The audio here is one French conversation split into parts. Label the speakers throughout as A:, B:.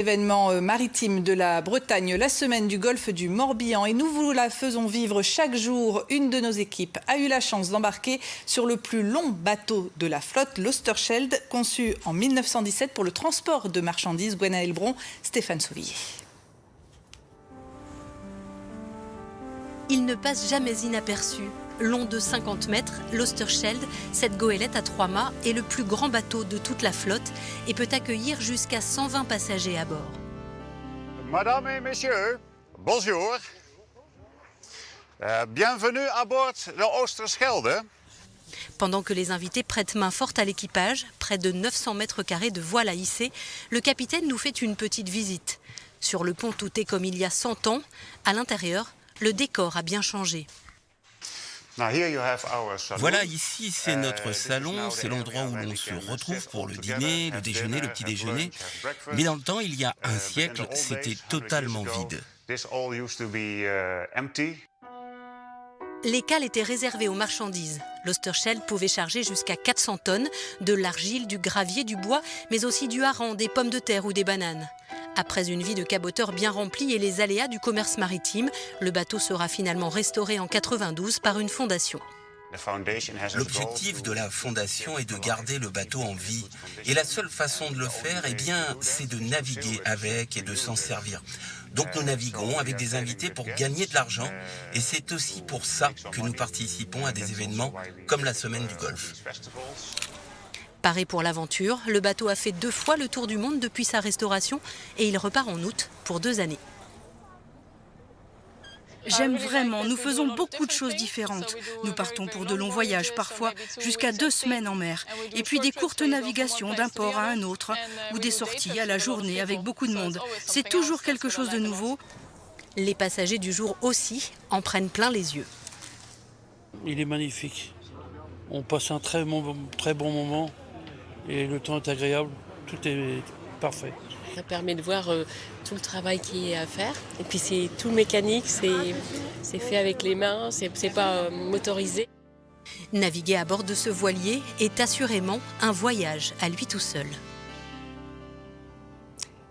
A: Événement maritime de la Bretagne, la semaine du golfe du Morbihan. Et nous vous la faisons vivre chaque jour. Une de nos équipes a eu la chance d'embarquer sur le plus long bateau de la flotte, l'Oosterschelde, conçu en 1917 pour le transport de marchandises. Gwenaël Bron, Stéphane Sauvillier.
B: Il ne passe jamais inaperçu. Long de 50 mètres, l'Oosterschelde, cette goélette à 3 mâts, est le plus grand bateau de toute la flotte et peut accueillir jusqu'à 120 passagers à bord.
C: Mesdames et messieurs, bonjour. Bienvenue à bord de l'Oosterschelde.
B: Pendant que les invités prêtent main forte à l'équipage, près de 900 mètres carrés de voile à hisser, le capitaine nous fait une petite visite. Sur le pont, tout est comme il y a 100 ans. À l'intérieur, le décor a bien changé.
D: Voilà, ici c'est notre salon, c'est l'endroit où l'on se retrouve pour le dîner, le déjeuner, le petit déjeuner. Mais dans le temps, il y a un siècle, c'était totalement vide.
B: Les cales étaient réservées aux marchandises. L'Oosterschelde pouvait charger jusqu'à 400 tonnes, de l'argile, du gravier, du bois, mais aussi du hareng, des pommes de terre ou des bananes. Après une vie de caboteur bien remplie et les aléas du commerce maritime, le bateau sera finalement restauré en 92 par une fondation.
D: L'objectif de la fondation est de garder le bateau en vie. Et la seule façon de le faire, c'est de naviguer avec et de s'en servir. Donc nous naviguons avec des invités pour gagner de l'argent. Et c'est aussi pour ça que nous participons à des événements comme la semaine du golfe.
B: Paré pour l'aventure, le bateau a fait 2 fois le tour du monde depuis sa restauration et il repart en août pour 2 années.
E: J'aime vraiment, nous faisons beaucoup de choses différentes. Nous partons pour de longs voyages, parfois jusqu'à 2 semaines en mer. Et puis des courtes navigations d'un port à un autre, ou des sorties à la journée avec beaucoup de monde. C'est toujours quelque chose de nouveau.
B: Les passagers du jour aussi en prennent plein les yeux.
F: Il est magnifique. On passe un très bon moment et le temps est agréable. Tout est parfait.
G: Ça permet de voir tout le travail qui est à faire. Et puis c'est tout mécanique, c'est fait avec les mains, c'est pas motorisé.
B: Naviguer à bord de ce voilier est assurément un voyage à lui tout seul.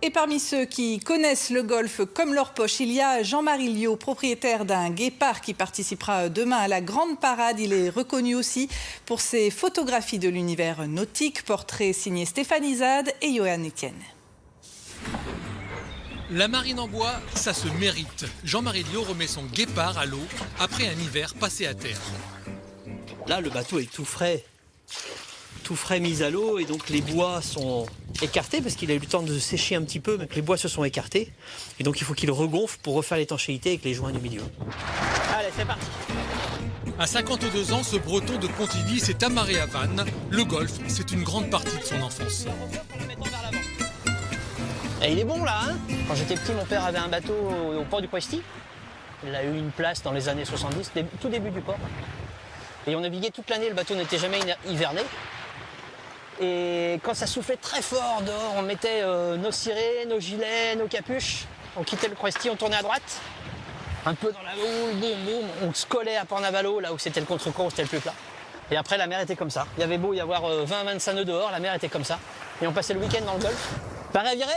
A: Et parmi ceux qui connaissent le golfe comme leur poche, il y a Jean-Marie Liot, propriétaire d'un guépard qui participera demain à la grande parade. Il est reconnu aussi pour ses photographies de l'univers nautique, portraits signés Stéphane Izard et Johan Etienne.
H: La marine en bois, ça se mérite. Jean-Marie Liot remet son guépard à l'eau après un hiver passé à terre.
I: Là, le bateau est tout frais mis à l'eau et donc les bois sont écartés parce qu'il a eu le temps de sécher un petit peu, mais les bois se sont écartés. Et donc il faut qu'il regonfle pour refaire l'étanchéité avec les joints du milieu. Allez, c'est parti.
H: À 52 ans, ce breton de Pontivy s'est amarré à Vannes. Le golfe, c'est une grande partie de son enfance.
I: Et il est bon là, hein. Quand j'étais petit, mon père avait un bateau au port du Poisty. Il a eu une place dans les années 70, tout début du port. Et on naviguait toute l'année, le bateau n'était jamais hiverné. Et quand ça soufflait très fort dehors, on mettait nos cirés, nos gilets, nos capuches. On quittait le Poisty, on tournait à droite. Un peu dans la houle, boum, boum. On se collait à Port-Navalo, là où c'était le contre-courant, où c'était le plus plat. Et après, la mer était comme ça. Il y avait beau y avoir 20-25 nœuds dehors, la mer était comme ça. Et on passait le week-end dans le golfe. Pareil à virer.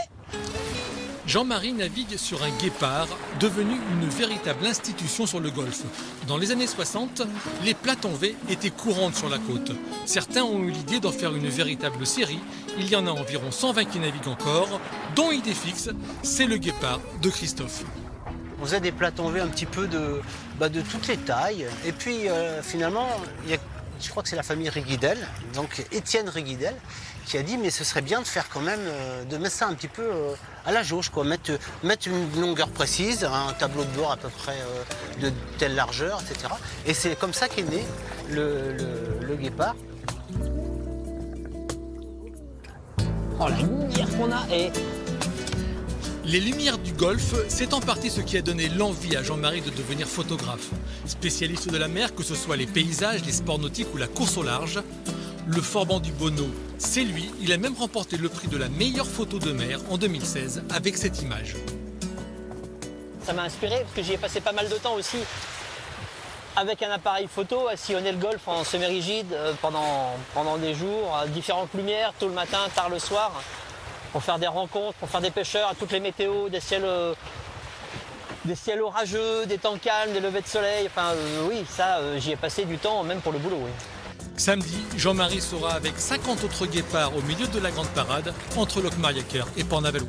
H: Jean-Marie navigue sur un guépard, devenu une véritable institution sur le golfe. Dans les années 60, les Platon V étaient courantes sur la côte. Certains ont eu l'idée d'en faire une véritable série. Il y en a environ 120 qui naviguent encore, dont idée fixe, c'est le guépard de Christophe.
J: On faisait des Platon V un petit peu de toutes les tailles. Et puis finalement, je crois que c'est la famille Riguidel, donc Étienne Riguidel, qui a dit mais ce serait bien de faire quand même, de mettre ça un petit peu à la jauge, quoi, mettre une longueur précise, un tableau de bord à peu près de telle largeur, etc. Et c'est comme ça qu'est né le guépard.
I: Oh la lumière qu'on a et...
H: Les lumières du golfe, c'est en partie ce qui a donné l'envie à Jean-Marie de devenir photographe. Spécialiste de la mer, que ce soit les paysages, les sports nautiques ou la course au large, le Forban du Bonneau, c'est lui. Il a même remporté le prix de la meilleure photo de mer en 2016 avec cette image.
I: Ça m'a inspiré parce que j'y ai passé pas mal de temps aussi avec un appareil photo à sillonner le golfe en semi-rigide pendant des jours, à différentes lumières, tôt le matin, tard le soir. pour faire des rencontres, pour faire des pêcheurs à toutes les météos, des ciels orageux, des temps calmes, des levées de soleil. Enfin, oui, ça, j'y ai passé du temps, même pour le boulot. Oui.
H: Samedi, Jean-Marie sera avec 50 autres guépards au milieu de la grande parade entre Locmariacker et Port-Navalou.